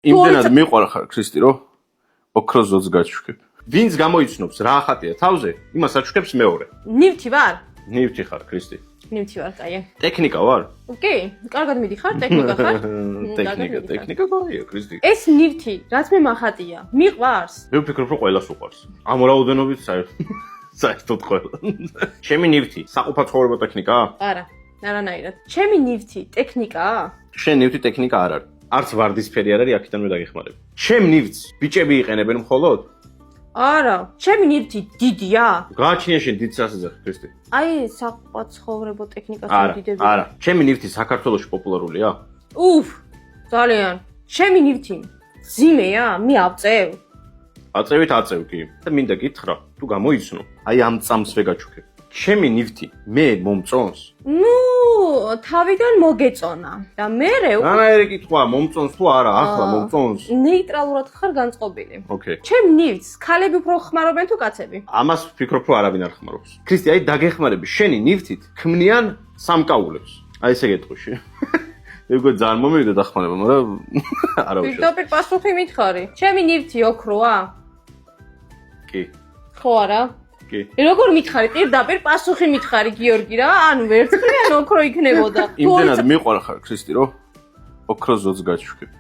იმდენად მიყვარ ხარ ქრისტი, რომ ოქროს ზოდს გაჩვქებ. ვინც გამოიცნობს რა ახატია თავზე, იმას აჩვქებს მეორე. ნივთი ვარ? ნივთი ხარ ქრისტი. ნივთი ვარ, კაი. ტექნიკა ვარ? კი, კარგად მიდიხარ, ტექნიკა ხარ? ტექნიკა გოია ქრისტი. ეს ნივთი, რაც მე მახატია, მიყვარს? მე ვფიქრობ, რომ ყველას უყვარს. ამ რაოდენობით საერთოდ ყველა. ჩემი ნივთი საყოფა ცხოვრება ტექნიკაა? არა, არანაირად. ჩემი ნივთი ტექნიკაა? შენ ნივთი ტექნიკა არ არის. არც ვარდისფერი არ არის, აქედან მე დაგეხმარებ. ჩემ ნივთს ბიჭები იყენებენ მხოლოდ? არა, ჩემი ნივთი დიდია? გააჩნია შენ დიდ სასაძახი ქრისტი? აი, საყოფა ცხოვრება ტექნიკას დიდები. არა, ჩემი ნივთი საქართველოში პოპულარულია? ძალიან. ჩემი ნივთი ძიმეა? მე ავწევ? აწევით აწევ კი. და მინდა გითხრა, თუ გამოიცნო, აი ამ წამს ვეგაჩუქებ. ჩემი ნივთი მე მომწონს? თავიდან მოგეწონა და მერე რანაირი კითხვა, მომწონს თუ არა, ახლა მომწონს? ნეიტრალურად ხარ განწყობილი. ოკეი. ჩემ ნივთს ქალები უფრო ხმარობენ თუ კაცები? ამას ვფიქრობ, რომ არავინ არ ხმარობს. ქრისტი, აი დაგეხმარები, შენი ნივთით ქმნიან სამკაულებს. აი ესე გეტყვი. ეგო ძალიან მომივიდა დახმარება, მაგრამ არა უშავს. პირდაპირ პასუხი მითხარი. ჩემი ნივთი ოქროა? კი. ხო არა? კი. როგორ მითხარი? პირდაპირ პასუხი მითხარი, გიორგი რა? ანუ ვერცხლიან ოქრო იქნებოდა. იმდენად მიყვარ ხარ ქრისტი, რომ ოქროს ზოდს გაჩვქებ.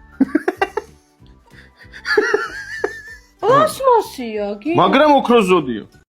პლასმასია, კი. მაგრამ ოქროს ზოდია.